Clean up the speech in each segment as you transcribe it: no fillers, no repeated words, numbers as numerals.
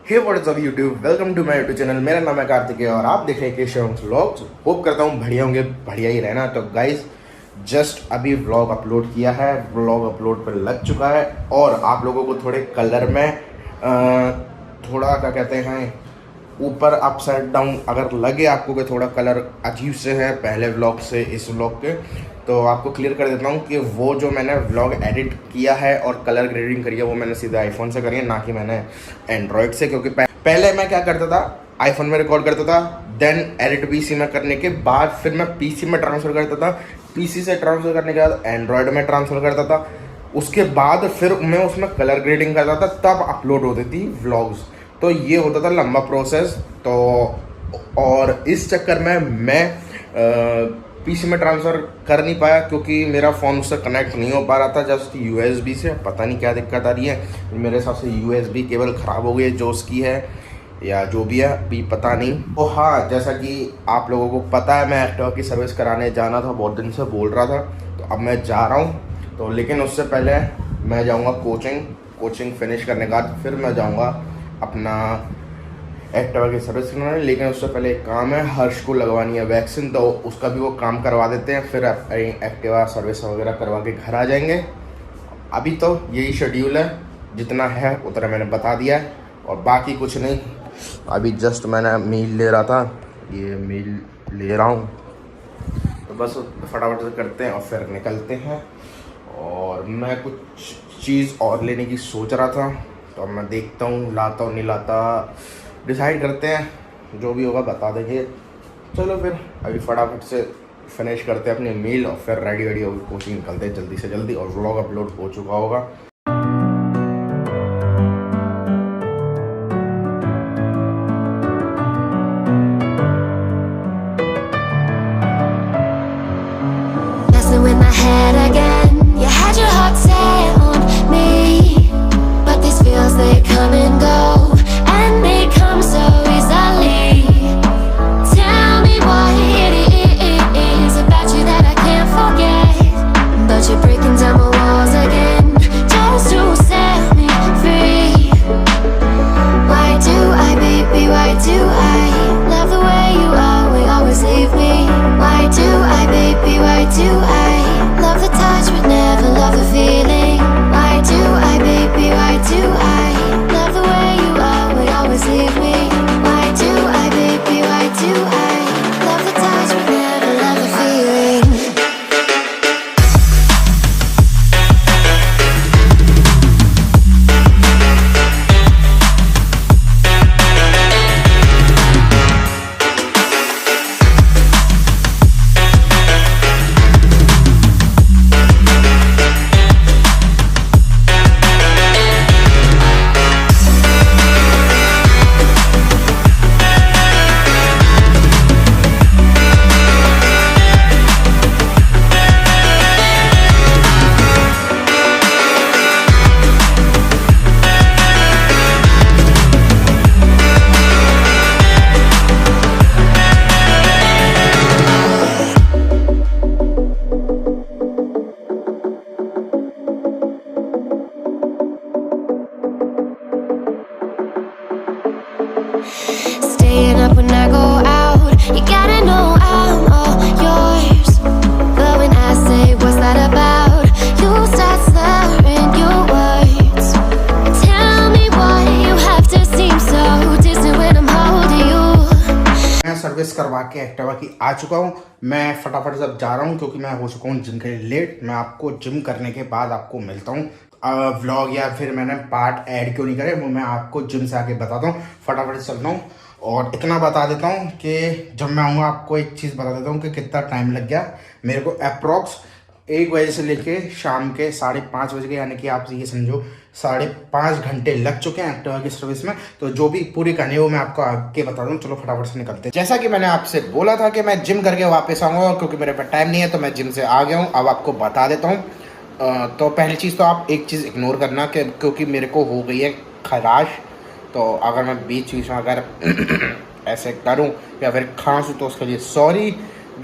Hey what's up YouTube, welcome to my YouTube channel. मेरा नाम है कार्तिकेय और आप देख रहे हैं केशव व्लॉग्स। होप करता हूँ बढ़िया होंगे, बढ़िया ही रहना। तो गाइज जस्ट अभी व्लॉग अपलोड किया है, व्लॉग अपलोड पर लग चुका है और आप लोगों को थोड़े कलर में थोड़ा क्या कहते हैं ऊपर अपसाइड डाउन अगर लगे आपको कि थोड़ा कलर अजीब से है पहले व्लॉग से इस व्लॉग के, तो आपको क्लियर कर देता हूँ कि वो जो मैंने व्लॉग एडिट किया है और कलर ग्रेडिंग करी है वो मैंने सीधे आईफोन से करी है, ना कि मैंने एंड्रॉयड से। क्योंकि पहले मैं क्या करता था, आईफोन में रिकॉर्ड करता था, देन एडिट पीसी में करने के बाद फिर मैं पीसी में ट्रांसफ़र करता था, पीसी से ट्रांसफ़र करने के बाद एंड्रॉयड में ट्रांसफ़र करता था, उसके बाद फिर मैं उसमें कलर ग्रेडिंग करता था, तब अपलोड होती थी व्लॉग्स। तो ये होता था लंबा प्रोसेस। तो और इस चक्कर में मैं पीसी में ट्रांसफ़र कर नहीं पाया क्योंकि मेरा फ़ोन उससे कनेक्ट नहीं हो पा रहा था, जस्ट यूएसबी से। पता नहीं क्या दिक्कत आ रही है, मेरे हिसाब से यूएसबी केबल ख़राब हो गई है जो उसकी है, या जो भी है अभी पता नहीं। तो हाँ, जैसा कि आप लोगों को पता है मैं एक्टिवा की सर्विस कराने जाना था, बहुत दिन से बोल रहा था, तो अब मैं जा रहा हूँ। तो लेकिन उससे पहले मैं जाऊँगा कोचिंग फिनिश करने के बाद फिर मैं जाऊँगा अपना एक्टिवा की सर्विस कराने। लेकिन उससे पहले एक काम है, हर्ष को लगवानी है वैक्सीन, तो उसका भी वो काम करवा देते हैं, फिर एक्टिवा सर्विस वगैरह करवा के घर आ जाएंगे। अभी तो यही शेड्यूल है, जितना है उतना मैंने बता दिया है और बाकी कुछ नहीं। अभी जस्ट मैंने मील ले रहा था, ये मील ले रहा हूँ, तो बस फटाफट से करते हैं और फिर निकलते हैं। और मैं कुछ चीज़ और लेने की सोच रहा था, तो अब मैं देखता हूँ लाता हूँ नहीं लाता, डिसाइड करते हैं, जो भी होगा बता देंगे। चलो फिर अभी फटाफट से फिनिश करते हैं अपनी मील और फिर रेडी होकर कोचिंग निकलते हैं जल्दी से जल्दी, और व्लॉग अपलोड हो चुका होगा। In my head again, you had your heart set on me, but these feels they come and go, and they come so easily. Tell me what it is about you that I can't forget, but you're breaking down my walls again, just to set me free. Why do I, baby, why do I love the way you are, we always leave me? Why do I, baby, why do I love the touch but never love the feeling? Why do I, baby, why do I love the way you are, but always leave me? Why do I, baby, why do I love the touch but never love the feeling? Staying up when I go out, you gotta know I'm all yours. But when I say what's that about, you start slurring your words. Tell me why you have to seem so distant when I'm holding you. मैं service करवा के Activa की आ चुका हूँ। मैं फटाफट से अब जा रहा हूँ क्योंकि मैं हो चुका हूँ जिम के लिए लेट। मैं आपको जिम करने के बाद आपको मिलता हूँ। व्लॉग या फिर मैंने पार्ट ऐड क्यों नहीं करे वो मैं आपको जिम से आके बताता हूँ। फटाफट से चलता हूँ और इतना बता देता हूँ कि जब मैं आऊँगा आपको एक चीज़ बता देता हूँ कि कितना टाइम लग गया मेरे को। अप्रॉक्स 1 बजे से लेके शाम के 5:30 बजे, यानी कि आप ये समझो 5.5 घंटे लग चुके हैं एक्टिवा की सर्विस में। तो जो भी पूरी कहानी है वो मैं आपको आगे बता दूँ। चलो फटाफट से निकलते हैं। जैसा कि मैंने आपसे बोला था कि मैं जिम करके वापस आऊँगा, क्योंकि मेरे पास टाइम नहीं है, तो मैं जिम से आ गया हूँ। अब आपको बता देता हूँ। तो पहली चीज़ तो आप एक चीज़ इग्नोर करना कि क्योंकि मेरे को हो गई है खराश, तो अगर मैं बीच में अगर ऐसे करूं या फिर खांसूं तो उसके लिए सॉरी।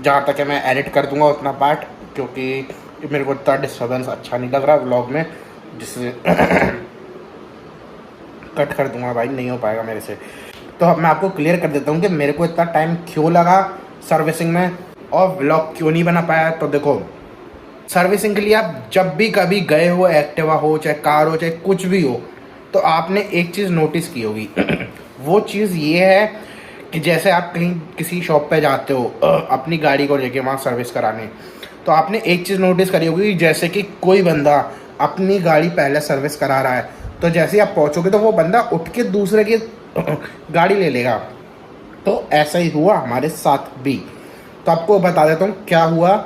जहाँ तक है मैं एडिट कर दूंगा उतना पार्ट, क्योंकि मेरे को इतना डिस्टर्बेंस अच्छा नहीं लग रहा व्लॉग में, जिससे कट कर दूंगा भाई, नहीं हो पाएगा मेरे से। तो अब मैं आपको क्लियर कर देता हूँ कि मेरे को इतना टाइम क्यों लगा सर्विसिंग में और व्लॉग क्यों नहीं बना पाया। तो देखो, सर्विसिंग के लिए आप जब भी कभी गए हो, एक्टिवा हो चाहे कार हो चाहे कुछ भी हो, तो आपने एक चीज़ नोटिस की होगी वो चीज़ ये है कि जैसे आप कहीं किसी शॉप पे जाते हो अपनी गाड़ी को लेके वहाँ सर्विस कराने, तो आपने एक चीज़ नोटिस करी होगी, जैसे कि कोई बंदा अपनी गाड़ी पहले सर्विस करा रहा है, तो जैसे ही आप पहुँचोगे तो वो बंदा उठ के दूसरे की गाड़ी ले लेगा। तो ऐसा ही हुआ हमारे साथ भी। तो आपको बता देता हूँ क्या हुआ।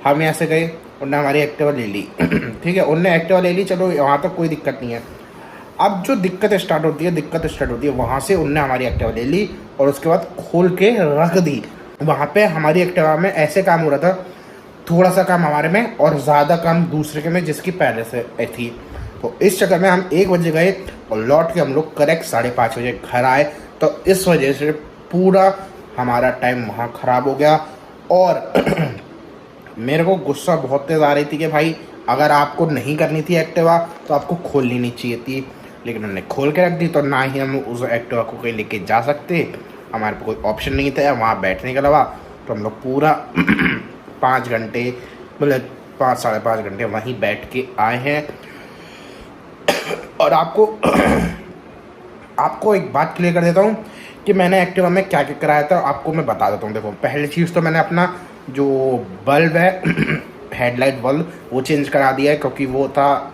हम ऐसे गए, उन्होंने हमारी एक्टिवा ले ली ठीक है, उनने एक्टिवा ले ली, चलो वहाँ तक कोई दिक्कत नहीं है। अब जो दिक्कत स्टार्ट होती है वहाँ से उनने हमारी एक्टिवा ले ली और उसके बाद खोल के रख दी। वहाँ पे हमारी एक्टिवा में ऐसे काम हो रहा था, थोड़ा सा काम हमारे में और ज़्यादा काम दूसरे के में जिसकी पहले से थी। तो इस चक्कर में हम 1 बजे गए और लौट के हम लोग करेक्ट 5:30 बजे घर आए। तो इस वजह से पूरा हमारा टाइम वहाँ ख़राब हो गया। और मेरे को गुस्सा बहुत तेज़ आ रही थी कि भाई अगर आपको नहीं करनी थी एक्टिवा तो आपको खोलनी नहीं चाहिए थी, लेकिन उन्होंने खोल के रख दी। तो ना ही हम उस एक्टिवा को कहीं लेके जा सकते, हमारे पास कोई ऑप्शन नहीं था वहाँ बैठने के अलावा। तो हम लोग पूरा 5 घंटे मतलब 5 साढ़े 5 घंटे वहीं बैठ के आए हैं। और आपको एक बात क्लियर कर देता हूँ कि मैंने एक्टिवा में क्या क्या कराया था, आपको मैं बता देता हूँ। देखो, पहली चीज़ तो मैंने अपना जो बल्ब है हेडलाइट बल्ब वो चेंज करा दिया है, क्योंकि वो था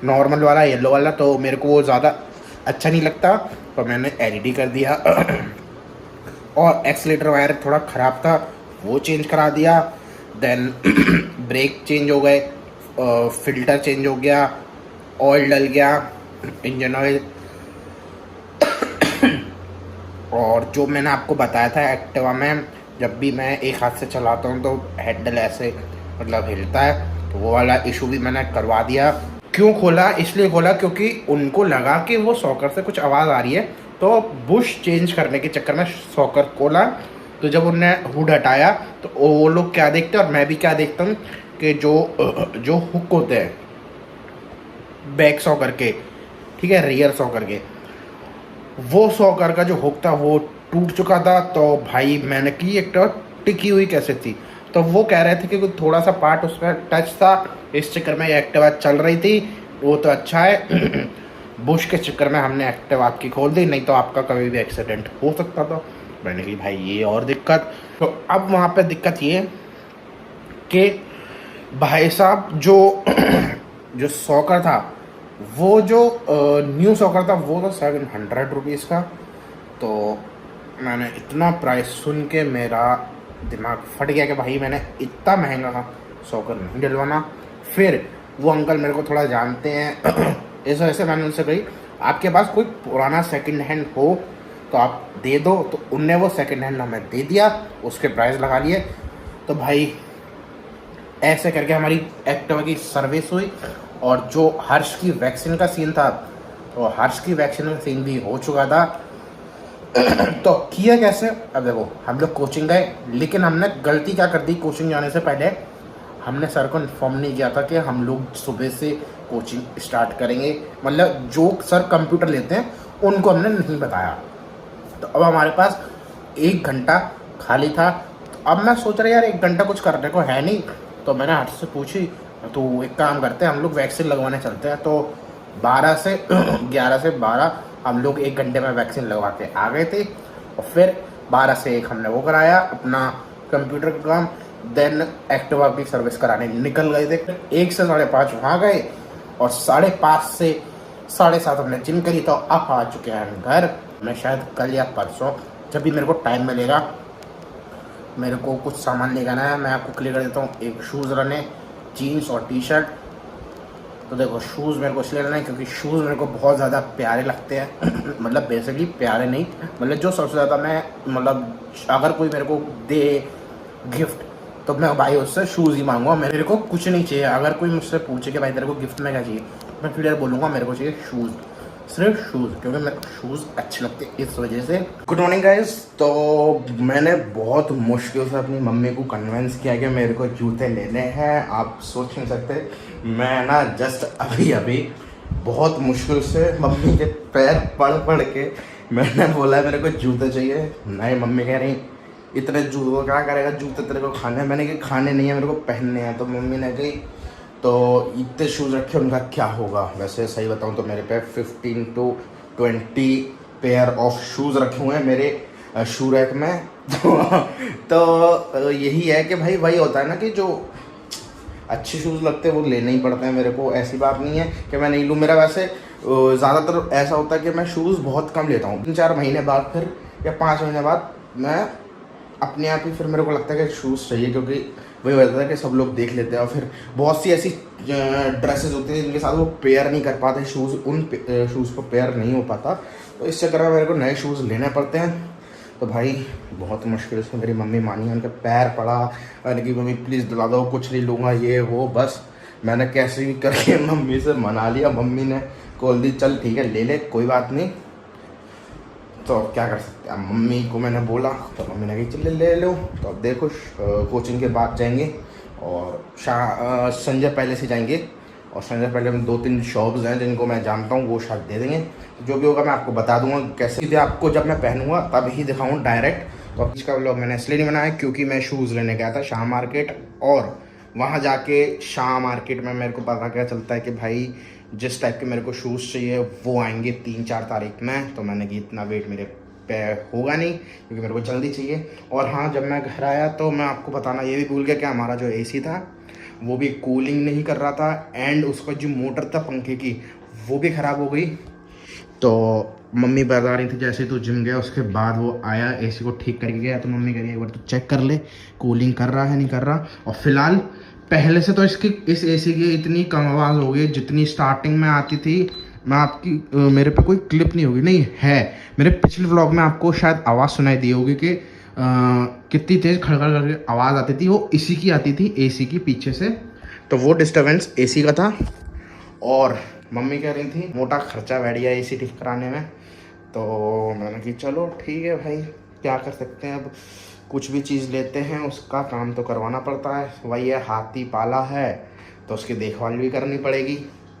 नॉर्मल वाला येलो वाला, तो मेरे को वो ज़्यादा अच्छा नहीं लगता, तो मैंने एलईडी कर दिया। और एक्सीलेटर वायर थोड़ा ख़राब था, वो चेंज करा दिया। देन ब्रेक चेंज हो गए, फिल्टर चेंज हो गया, ऑयल डल गया, इंजन ऑयल। और जो मैंने आपको बताया था एक्टिवा में जब भी मैं एक हाथ से चलाता हूँ तो हैंडल ऐसे मतलब हिलता है, तो वो वाला इशू भी मैंने करवा दिया। क्यों खोला? इसलिए खोला क्योंकि उनको लगा कि वो सॉकर से कुछ आवाज़ आ रही है, तो बुश चेंज करने के चक्कर में सॉकर खोला। तो जब उनने हुड हटाया तो वो लोग क्या देखते हैं और मैं भी क्या देखता हूँ कि जो हुक होते हैं बैक सॉकर के, ठीक है, रियर सॉकर के, वो सॉकर का जो हुक था वो टूट चुका था। तो भाई मैंने की एक तो टिकी हुई कैसे थी, तो वो कह रहे थे कि कुछ थोड़ा सा पार्ट उसमें टच था, इस चक्कर में एक्टिवा चल रही थी। वो तो अच्छा है बुश के चक्कर में हमने एक्टिवा आपकी खोल दी, नहीं तो आपका कभी भी एक्सीडेंट हो सकता था। मैंने कही भाई ये और दिक्कत। तो अब वहाँ पे दिक्कत ये कि भाई साहब जो सॉकर था, वो जो न्यू सॉकर था वो तो 700 रुपीज़ का। तो मैंने इतना प्राइस सुन के मेरा दिमाग फट गया कि भाई मैंने इतना महंगा सॉकर नहीं डलवाना। फिर वो अंकल मेरे को थोड़ा जानते हैं इस वजह से मैंने उनसे कही आपके पास कोई पुराना सेकंड हैंड हो तो आप दे दो। तो उनने वो सेकंड हैंड हमें दे दिया, उसके प्राइस लगा लिए। तो भाई ऐसे करके हमारी एक्टिवा की सर्विस हुई। और जो हर्ष की वैक्सीन का सीन था, तो हर्ष की वैक्सीन का सीन भी हो चुका था। तो किया कैसे? अब देखो, हम लोग कोचिंग गए, लेकिन हमने गलती क्या कर दी, कोचिंग जाने से पहले हमने सर को इन्फॉर्म नहीं किया था कि हम लोग सुबह से कोचिंग स्टार्ट करेंगे। मतलब जो सर कंप्यूटर लेते हैं उनको हमने नहीं बताया। तो अब हमारे पास 1 घंटा खाली था। तो अब मैं सोच रहा यार 1 घंटा कुछ करने को है नहीं, तो मैंने हर्ष से पूछी, तो एक काम करते हैं हम लोग वैक्सीन लगवाने चलते हैं। तो 11 से 12 हम लोग 1 घंटे में वैक्सीन लगवा के आ गए थे। और फिर 12 से 1 हमने वो कराया अपना कंप्यूटर का काम। देन एक्टिवा की सर्विस कराने निकल गए थे। 1 से 5:30 वहाँ गए और 5:30 से 7:30 हमने जिम करी। तो अब आ चुके हैं हम घर। मैं शायद कल या परसों जब भी मेरे को टाइम मिलेगा, मेरे को कुछ सामान ले जाना है। मैं आपको क्लियर कर देता हूँ, एक शूज़ रहने, जीन्स और टी शर्ट। तो देखो, शूज़ मेरे को इसलिए लेना है क्योंकि शूज़ मेरे को बहुत ज़्यादा प्यारे लगते हैं मतलब बेसिकली प्यारे नहीं, मतलब जो सबसे ज़्यादा मैं मतलब अगर कोई मेरे को दे गिफ्ट तो मैं भाई उससे शूज़ ही मांगूंगा। मेरे को कुछ नहीं चाहिए। अगर कोई मुझसे पूछे कि भाई तेरे को गिफ्ट में क्या चाहिए, मैं क्लियर बोलूँगा मेरे को चाहिए शूज़, सिर्फ शूज़, क्योंकि मेरे को शूज़ अच्छे लगते हैं इस वजह से। Good morning guys. तो मैंने बहुत मुश्किल से अपनी मम्मी को कन्विंस किया कि मेरे को जूते लेने हैं। आप सोच नहीं सकते, मैं ना जस्ट अभी बहुत मुश्किल से मम्मी के पैर पड़ के मैंने बोला मेरे को जूते चाहिए। नहीं, मम्मी कह रही इतने जूतों को क्या करेगा, जूते तेरे को खाने हैं। मैंने कहा खाने नहीं है, मेरे को पहनने हैं। तो मम्मी ने कही तो इतने शूज़ रखे उनका क्या होगा। वैसे सही बताऊं तो मेरे पे 15 to 20 पेयर ऑफ शूज़ रखे हुए हैं मेरे शू रैक में। तो यही है कि भाई वही होता है ना कि जो अच्छे शूज़ लगते हैं वो लेने ही पड़ते हैं मेरे को। ऐसी बात नहीं है कि मैं नहीं लूँ। मेरा वैसे ज़्यादातर ऐसा होता है कि मैं शूज़ बहुत कम लेता हूँ। 3-4 महीने बाद फिर या 5 महीने बाद मैं अपने आप ही फिर मेरे को लगता है कि शूज़ चाहिए, क्योंकि वही होता है कि सब लोग देख लेते हैं। और फिर बहुत सी ऐसी ड्रेसेस होती हैं जिनके साथ वो पेयर नहीं कर पाते शूज़, उन शूज़ को पेयर नहीं हो पाता। तो इस चक्कर में मेरे को नए शूज़ लेने पड़ते हैं। तो भाई बहुत मुश्किल से मेरी मम्मी मानी, उनके पैर पड़ा। मैंने कि मम्मी प्लीज़ दिला दो, कुछ नहीं लूँगा ये वो। बस मैंने कैसे भी करके मम्मी से मना लिया। मम्मी ने बोल दी चल ठीक है ले ले, कोई बात नहीं। तो अब क्या कर सकते हैं। मम्मी को मैंने बोला तो मम्मी ने कही चल ले लो। तो अब देखो कोचिंग के बाद जाएंगे और संजय पहले से जाएंगे। और संजय पहले में 2-3 शॉप्स हैं जिनको मैं जानता हूँ, वो शायद दे देंगे। जो भी होगा मैं आपको बता दूंगा कैसे। सीधे आपको जब मैं पहनूंगा तब ही दिखाऊँ डायरेक्ट। तो अब इसका व्लॉग मैंने इसलिए नहीं बनाया क्योंकि मैं शूज़ लेने गया था शाह मार्केट, और वहाँ जाके शाह मार्केट में मेरे को पता क्या चलता है कि भाई जिस टाइप के मेरे को शूज़ चाहिए वो आएंगे 3-4 तारीख में। तो मैंने कि इतना वेट मेरे पे होगा नहीं क्योंकि मेरे को जल्दी चाहिए। और हाँ, जब मैं घर आया तो मैं आपको बताना ये भी भूल गया कि हमारा जो एसी था वो भी कूलिंग नहीं कर रहा था, एंड उसका जो मोटर था पंखे की वो भी ख़राब हो गई। तो मम्मी बता रही थी जैसे तू जिम गया उसके बाद वो आया एसी को ठीक करके गया। तो मम्मी कह रही है एक बार तो चेक कर ले कूलिंग कर रहा है नहीं कर रहा। और फिलहाल पहले से तो इस एसी की इतनी कम आवाज़ हो गई जितनी स्टार्टिंग में आती थी। मैं आपकी मेरे पे कोई क्लिप नहीं होगी, नहीं है मेरे पिछले व्लॉग में आपको शायद आवाज़ सुनाई दी होगी कि कितनी तेज़ खड़खड़ करके आवाज़ आती थी। वो इसी की आती थी एसी की पीछे से। तो वो डिस्टर्बेंस एसी का था। और मम्मी कह रही थी मोटा खर्चा बैठ गया एसी ठीक कराने में। तो मैंने कहा चलो ठीक है भाई, क्या कर सकते हैं। अब कुछ भी चीज़ लेते हैं उसका काम तो करवाना पड़ता है। वही है, हाथी पाला है तो उसकी देखभाल भी करनी पड़ेगी।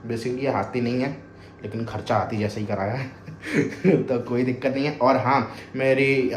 बेसिकली ये हाथी नहीं है लेकिन खर्चा हाथी जैसे ही कराया है। तो कोई दिक्कत नहीं है। और हाँ, मेरी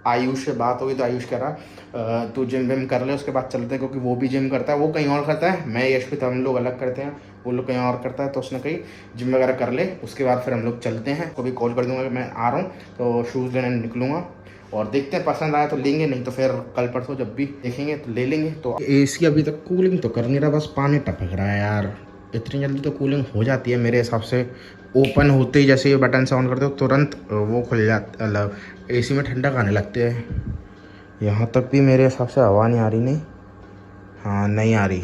आयुष से बात होगी तो आयुष कह रहा तू जिम विम कर ले उसके बाद चलते हैं, क्योंकि वो भी जिम करता है। वो कहीं और करता है, मैं यशपित हम लोग अलग करते हैं, वो लोग कहीं और करता है। तो उसने कही जिम वगैरह कर ले उसके बाद फिर हम लोग चलते हैं। को भी कॉल कर दूंगा कि मैं आ रहा हूँ तो शूज़ लेने निकलूँगा। और देखते हैं पसंद आया तो लेंगे, नहीं तो फिर कल परसों जब भी देखेंगे तो ले लेंगे। तो एसी अभी तक कूलिंग तो कर नहीं रहा, बस पानी टपक रहा है यार। इतनी जल्दी तो कूलिंग हो जाती है मेरे हिसाब से। ओपन होते ही जैसे ये बटन से ऑन करते हो तुरंत वो खुल जाता, मतलब एसी में ठंडक आने लगते हैं। यहाँ तक भी मेरे हिसाब से हवा नहीं आ रही। नहीं, हाँ नहीं आ रही।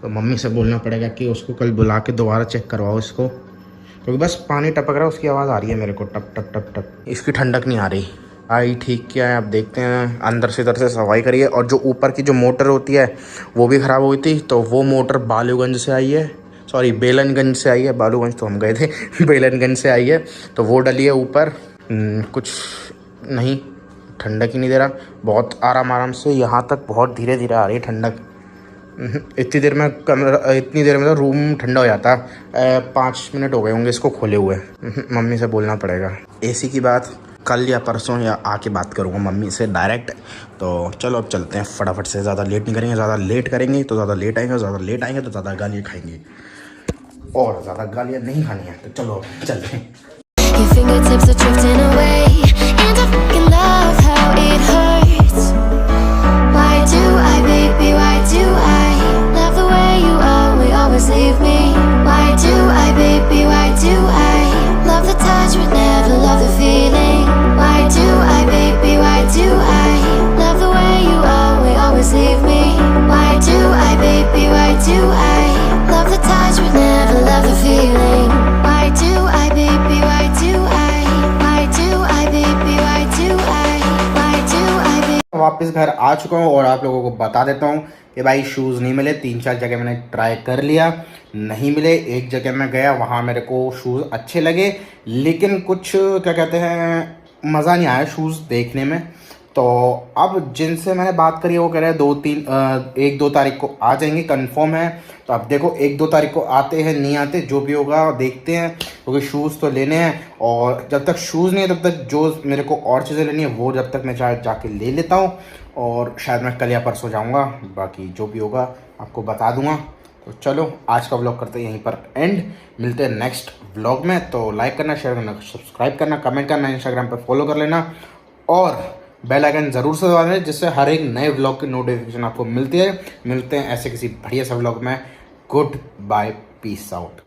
तो मम्मी से बोलना पड़ेगा कि उसको कल बुला के दोबारा चेक करवाओ इसको, क्योंकि बस पानी टपक रहा है उसकी आवाज़ आ रही है मेरे को टप टप टप टप। इसकी ठंडक नहीं आ रही। आई ठीक किया है, अब देखते हैं। अंदर से इधर से सफाई करिए। और जो ऊपर की जो मोटर होती है वो भी ख़राब हुई थी, तो वो मोटर बालूगंज से आई है, सॉरी बेलनगंज से आई है। बालूगंज तो हम गए थे। बेलनगंज से आई है तो वो डली है ऊपर। कुछ नहीं, ठंडक ही नहीं दे रहा। बहुत आराम से यहाँ तक बहुत धीरे धीरे आ रही है ठंडक। इतनी देर में तो रूम ठंडा हो जाता। 5 मिनट हो गए होंगे इसको खोले हुए। मम्मी से बोलना पड़ेगा। एसी की बात कल या परसों या आके बात करूँगा मम्मी से डायरेक्ट। तो चलो अब चलते हैं फटाफट से, ज़्यादा लेट नहीं करेंगे। ज़्यादा लेट करेंगे तो ज़्यादा लेट आएंगे, ज़्यादा लेट आएंगे तो ज़्यादा गालियाँ खाएंगे, और ज़्यादा गालियाँ नहीं खानी है। तो चलो चलते हैं। Your fingertips are drifting away, and I fucking love how it hurts. Why do I, baby, why do I love the way you always leave me? Why do I, baby, why do I love the touch but never love the feeling? Why do I, baby, why do I love the way you always leave me? Why do I, baby, why do I love the touch but never love the feeling? Why do I, baby, why do I? Why do I, baby, why do I? Why do I, baby? वापस घर आ चुका हूँ और आप लोगों को बता देता हूँ कि भाई शूज़ नहीं मिले। 3-4 जगह मैंने ट्राई कर लिया, नहीं मिले। एक जगह मैं गया, वहाँ मेरे को शूज़ अच्छे लगे, लेकिन कुछ क्या कहते हैं, मज़ा नहीं आया शूज़ देखने में। तो अब जिनसे मैंने बात करी है वो कह रहे हैं 1-2 तारीख को आ जाएंगे, कंफर्म है। तो अब देखो 1-2 तारीख को आते हैं नहीं आते, जो भी होगा देखते हैं, क्योंकि शूज़ तो लेने हैं। और जब तक शूज़ नहीं है तब तक जो मेरे को और चीज़ें लेनी है वो जब तक मैं जाके ले लेता हूँ। और शायद मैं कल या परसों जाऊँगा, बाकी जो भी होगा आपको बता दूँगा। तो चलो आज का व्लॉग करते हैं यहीं पर एंड, मिलते हैं नेक्स्ट व्लॉग में। तो लाइक करना, शेयर करना, सब्सक्राइब करना, कमेंट करना, इंस्टाग्राम पर फॉलो कर लेना और बेल आइकन ज़रूर से दबा दें, जिससे हर एक नए व्लॉग की नोटिफिकेशन आपको मिलती है। मिलते हैं ऐसे किसी बढ़िया सा व्लॉग में। Goodbye, peace out.